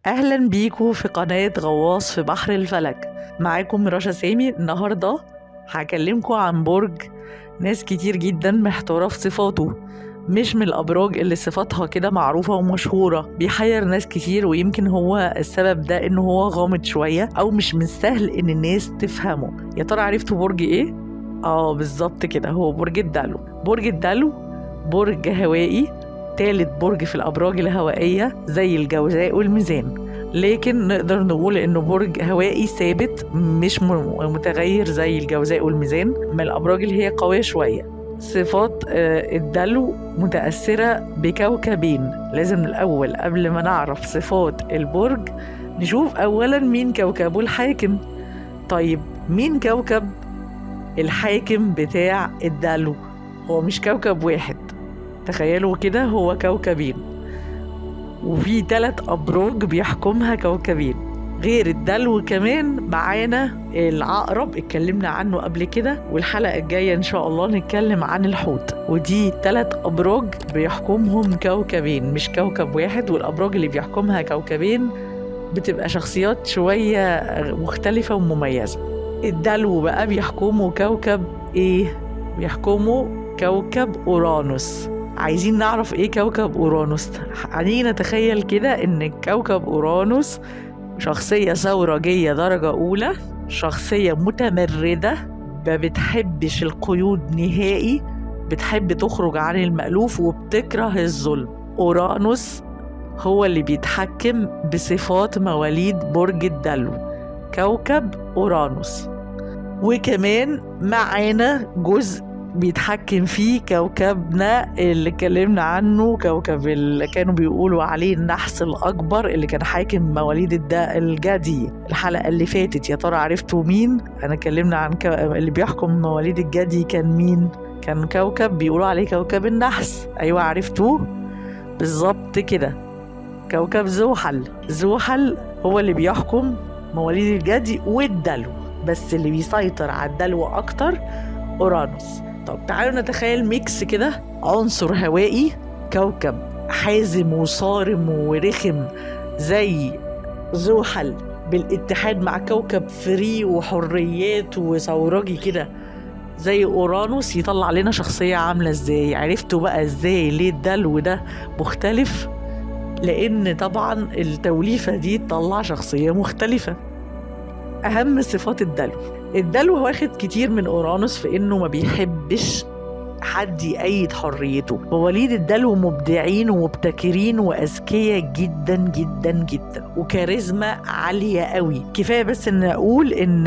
أهلا بيكم في قناة غواص في بحر الفلك. معاكم رشا سامي. النهاردة هكلمكم عن برج ناس كتير جدا محتارة في صفاته، مش من الأبراج اللي صفاتها كده معروفة ومشهورة، بيحير ناس كتير، ويمكن هو السبب ده إنه هو غامض شوية أو مش من سهل إن الناس تفهمه. يا ترى عرفتوا برج إيه؟ بالظبط كده، هو برج الدلو. برج الدلو برج هوائي، تالت برج في الأبراج الهوائية زي الجوزاء والميزان، لكن نقدر نقول إنه برج هوائي ثابت مش متغير زي الجوزاء والميزان، من الأبراج اللي هي قوية شوية. صفات الدلو متأثرة بكوكبين. لازم الأول قبل ما نعرف صفات البرج نشوف أولا مين كوكبه الحاكم. طيب مين كوكب الحاكم بتاع الدلو؟ هو مش كوكب واحد، تخيلوا كده، هو كوكبين، وفي 3 أبراج بيحكمها كوكبين. غير الدلو كمان معانا العقرب، اتكلمنا عنه قبل كده، والحلقة الجاية إن شاء الله نتكلم عن الحوت. ودي 3 أبراج بيحكمهم كوكبين مش كوكب واحد، والأبراج اللي بيحكمها كوكبين بتبقى شخصيات شوية مختلفة ومميزة. الدلو بقى بيحكموا كوكب إيه؟ بيحكموا كوكب أورانوس. عايزين نعرف ايه كوكب أورانوس؟ خلينا نتخيل كده ان كوكب أورانوس شخصية ثورجية درجة أولى، شخصية متمردة، ما بتحبش القيود نهائي، بتحب تخرج عن المألوف وبتكره الظلم. أورانوس هو اللي بيتحكم بصفات مواليد برج الدلو، كوكب أورانوس. وكمان معانا جزء بيتحكم فيه كوكبنا اللي اتكلمنا عنه، كوكب اللي كانوا بيقولوا عليه النحس الأكبر، اللي كان حاكم مواليد الجدي الحلقة اللي فاتت. يا ترى عرفتوا مين؟ أنا اتكلمنا عن اللي بيحكم مواليد الجدي كان مين؟ كان كوكب بيقولوا عليه كوكب النحس. أيوة عرفتوه بالظبط كده، كوكب زحل. زحل هو اللي بيحكم مواليد الجدي والدلو، بس اللي بيسيطر على الدلو أكتر أورانوس. طب تعالوا نتخيل ميكس كده، عنصر هوائي، كوكب حازم وصارم ورخم زي زحل، بالاتحاد مع كوكب فري وحريات وثورجي كده زي أورانوس، يطلع لنا شخصية عاملة ازاي؟ عرفتوا بقى ازاي ليه الدلو ده مختلف؟ لأن طبعا التوليفة دي تطلع شخصية مختلفة. أهم صفات الدلو واخد كتير من أورانوس في إنه ما بيحبش حد يأيد حريته. مواليد الدلو مبدعين ومبتكرين وأذكياء جدا جدا جدا، وكاريزما عالية قوي. كفاية بس إن أقول إن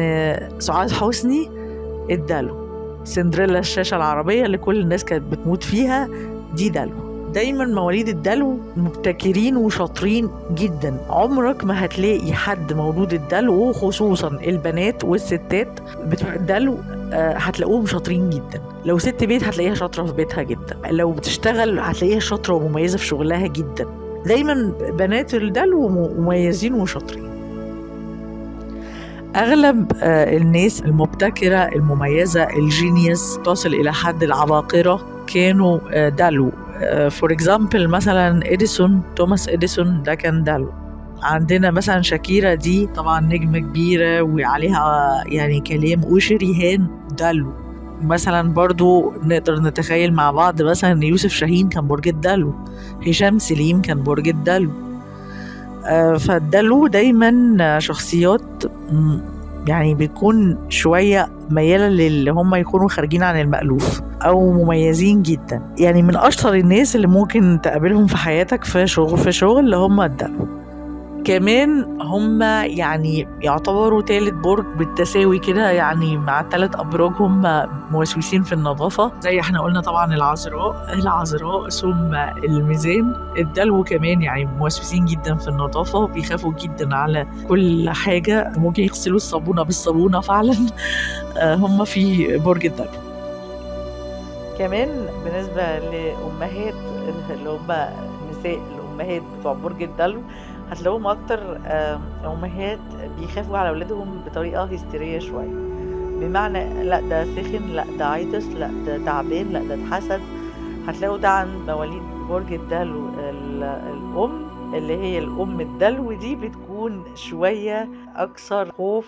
سعاد حسني الدلو، سندريلا الشاشة العربية اللي كل الناس كانت بتموت فيها، دي دلو. دايما مواليد الدلو مبتكرين وشاطرين جدا. عمرك ما هتلاقي حد مولود الدلو، خصوصا البنات والستات بتوع الدلو، هتلاقوهم شاطرين جدا. لو ست بيت هتلاقيها شاطرة في بيتها جدا، لو بتشتغل هتلاقيها شاطرة ومميزة في شغلها جدا. دايما بنات الدلو مميزين وشاطرين. أغلب الناس المبتكرة المميزة الجينيوس تصل إلى حد العباقرة كانوا دلو. فور اكزامبل مثلا توماس إديسون ده كان دلو. عندنا مثلا شاكيرا، دي طبعا نجمة كبيرة وعليها يعني كلام، وشريهان دلو. مثلا برضو نقدر نتخيل مع بعض مثلا ان يوسف شاهين كان برج الدلو، هشام سليم كان برج الدلو. فالدلو دايما شخصيات يعني بيكون شوية ميالة للي هم يكونوا خارجين عن المألوف أو مميزين جدا. يعني من أشطر الناس اللي ممكن تقابلهم في حياتك في شغل اللي هم الدلو. كمان هم يعني يعتبروا 3 برج بالتساوي كده، يعني مع 3 أبراج هم موسوسين في النظافة، زي احنا قلنا طبعا العذراء ثم الميزان. الدلو كمان يعني موسوسين جدا في النظافة، بيخافوا جدا على كل حاجة، ممكن يغسلوا الصابونة بالصابونة فعلا. هم في برج الدلو. كمان بالنسبة لأمهات اللي هم نساء الأمهات بتوع برج الدلو، هتلاقوهم أكتر أمهات بيخافوا على أولادهم بطريقة هستيرية شوية، بمعنى لا ده سخن، لا ده عيطس، لا ده تعبان، لا ده اتحسد. هتلاقوا ده عن مواليد برج الدلو الأم اللي هي الأم الدلو دي بتكون شوية أكثر خوف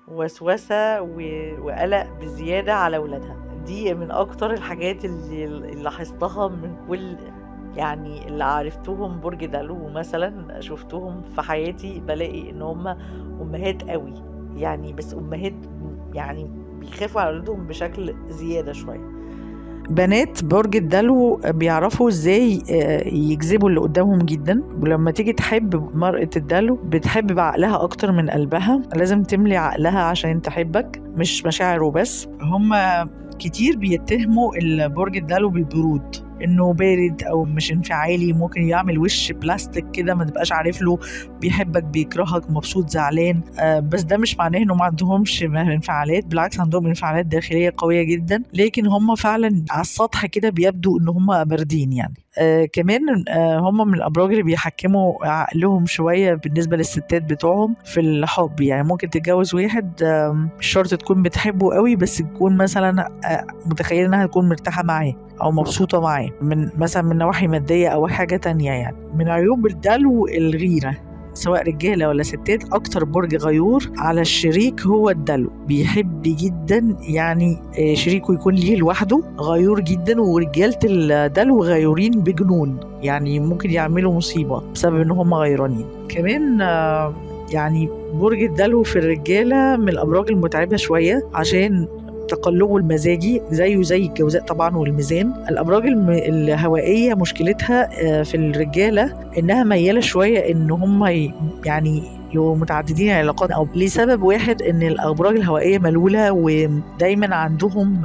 ووسوسة وقلق بزيادة على ولادها. دي من أكتر الحاجات اللي لاحظتها من كل يعني اللي عرفتهم برج دلو مثلا، شفتهم في حياتي، بلاقي ان هم امهات قوي يعني، بس امهات يعني بيخافوا على اولادهم بشكل زيادة شوية. بنات برج الدلو بيعرفوا ازاي يجذبوا اللي قدامهم جدا، ولما تيجي تحب مرأة الدلو بتحب بعقلها اكتر من قلبها، لازم تملي عقلها عشان تحبك، مش مشاعره بس. هم كتير بيتهموا البرج الدلو بالبرود، انه بارد او مش انفعالي، ممكن يعمل وش بلاستيك كده ما تبقاش عارف له بيحبك بيكرهك مبسوط زعلان. بس ده مش معناه انه ما عندهمش انفعالات، بالعكس عندهم انفعالات داخلية قوية جدا، لكن هم فعلا على السطح كده بيبدو ان هم باردين يعني. كمان هم من الابراج اللي بيحكموا عقلهم شويه بالنسبه للستات بتوعهم في الحب. يعني ممكن تتجوز واحد مش شرط تكون بتحبه قوي، بس تكون مثلا متخيله انها تكون مرتاحه معاه او مبسوطه معاه، من مثلا من نواحي ماديه او حاجه تانية يعني. من عيوب الدلو الغيره، سواء رجاله ولا ستات. اكتر برج غيور على الشريك هو الدلو، بيحب جدا يعني شريكه يكون ليه لوحده، غيور جدا. ورجاله الدلو غيورين بجنون، يعني ممكن يعملوا مصيبه بسبب ان هم غيرانين. كمان يعني برج الدلو في الرجاله من الابراج المتعبه شويه عشان تقلبه المزاجي، زيه زي الجوزاء طبعا والميزان. الابراج الهوائيه مشكلتها في الرجاله انها مياله شويه ان هم يعني يبقوا متعددين العلاقات، او لسبب واحد ان الابراج الهوائيه ملوله ودايما عندهم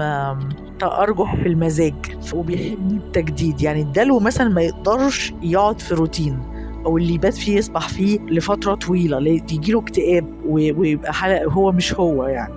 تأرجح في المزاج وبيحبوا التجديد. يعني الدلو مثلا ما يقدرش يقعد في روتين، او اللي يبات فيه يصبح فيه لفتره طويله، يجيله اكتئاب ويبقى حلقه هو مش هو يعني.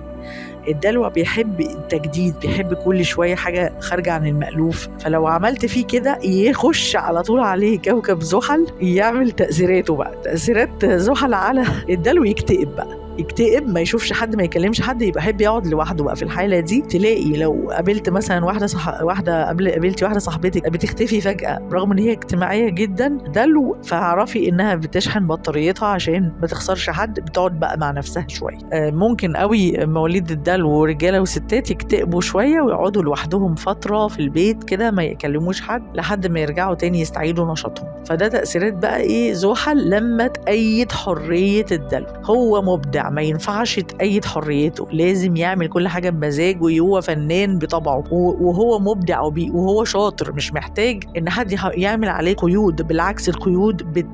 الدلو بيحب التجديد، بيحب كل شوية حاجة خارجة عن المألوف، فلو عملت فيه كده يخش على طول عليه كوكب زحل يعمل تأثيراته بقى، تأثيرات زحل على الدلو، يكتئب بقى، يكتئب، ما يشوفش حد، ما يكلمش حد، يبقى يحب يقعد لوحده بقى. في الحالة دي تلاقي لو قابلت مثلا قابلتي واحدة صاحبتك بتختفي فجأة رغم ان هي اجتماعية جدا دلو، فاعرفي انها بتشحن بطاريتها عشان ما تخسرش حد، بتقعد بقى مع نفسها شوية. ممكن قوي مواليد الدلو ورجالة وستات يكتئبوا شوية ويقعدوا لوحدهم فترة في البيت كده ما يكلموش حد لحد ما يرجعوا تاني يستعيدوا نشاطهم. فده تأثيرات بقى ايه زحل لما تأيد حرية الدلو. هو مبدع، ما ينفعش تأيد حريته، لازم يعمل كل حاجة بمزاج، وهو فنان بطبعه وهو مبدع وهو شاطر، مش محتاج ان حد يعمل عليه قيود، بالعكس القيود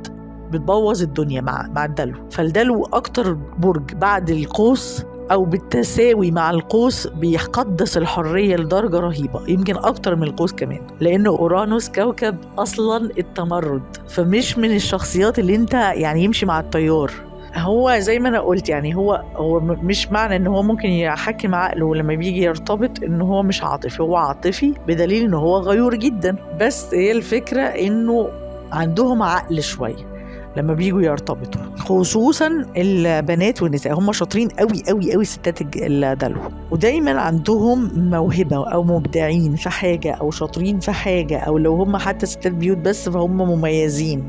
بتبوظ الدنيا مع الدلو. فالدلو اكتر برج بعد القوس او بالتساوي مع القوس بيقدس الحرية لدرجة رهيبة، يمكن اكتر من القوس كمان، لانه اورانوس كوكب اصلا التمرد، فمش من الشخصيات اللي انت يعني يمشي مع التيار. هو زي ما انا قلت يعني هو مش معنى ان هو ممكن يحكم عقله لما بيجي يرتبط ان هو مش عاطفي، هو عاطفي بدليل ان هو غيور جدا، بس هي الفكرة انه عندهم عقل شوية لما بيجوا يرتبطوا، خصوصا البنات والنساء. هم شاطرين قوي قوي قوي ستات الدلو، ودايما عندهم موهبة او مبدعين في حاجة او شاطرين في حاجة، او لو هم حتى ستات بيوت بس فهم مميزين.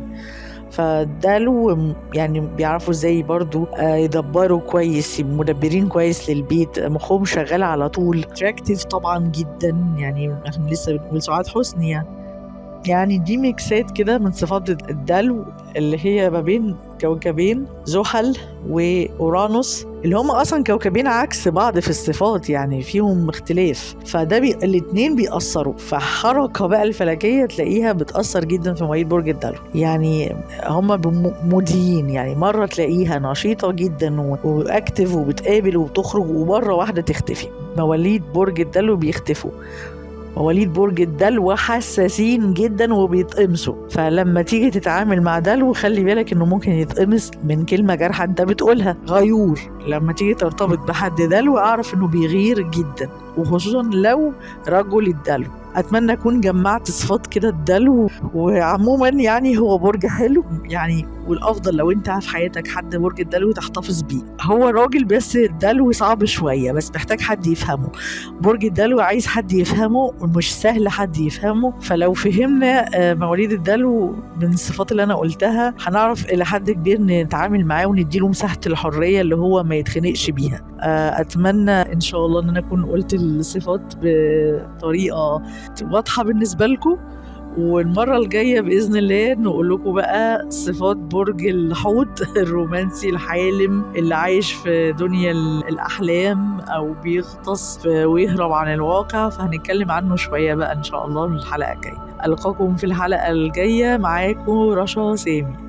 فدلو يعني بيعرفوا ازاي برضو يدبروا كويس، مدبرين كويس للبيت، مخهم شغال على طول، اتراكتيف طبعا جدا، يعني احنا لسه بنقول سعاد حسني يعني دي ميكسات كده من صفات الدلو اللي هي ما بين كوكبين زحل وأورانوس، اللي هم أصلا كوكبين عكس بعض في الصفات، يعني فيهم اختلاف، فده الاتنين بيأثروا. فحركة بقى الفلكية تلاقيها بتأثر جدا في مواليد برج الدلو، يعني هم موديين، يعني مرة تلاقيها نشيطة جدا وأكتف وبتقابل وبتخرج، ومرة واحدة تختفي. مواليد برج الدلو بيختفوا. مواليد برج الدلو حساسين جدا وبيتقمصوا، فلما تيجي تتعامل مع دلو خلي بالك انه ممكن يتقمص من كلمة جارحة انت بتقولها. غيور، لما تيجي ترتبط بحد دلو اعرف انه بيغير جدا، وخصوصا لو رجل الدلو. اتمنى اكون جمعت صفات كده الدلو. وعموما يعني هو برج حلو يعني، والافضل لو انت في حياتك حد برج الدلو تحتفظ بيه. هو راجل بس الدلو صعب شويه، بس محتاج حد يفهمه. برج الدلو عايز حد يفهمه، ومش سهل حد يفهمه. فلو فهمنا مواليد الدلو من الصفات اللي انا قلتها، هنعرف الى حد كبير نتعامل معاه ونديله مساحه الحريه اللي هو ما يتخنقش بيها. اتمنى ان شاء الله ان انا اكون قلت الصفات بطريقه واضحه بالنسبه لكم. والمرة الجاية بإذن الله نقول لكم بقى صفات برج الحوت الرومانسي الحالم اللي عايش في دنيا الأحلام أو بيغطس ويهرب عن الواقع. فهنتكلم عنه شوية بقى إن شاء الله من الحلقة الجاية. ألقاكم في الحلقة الجاية، معاكم رشا سامي.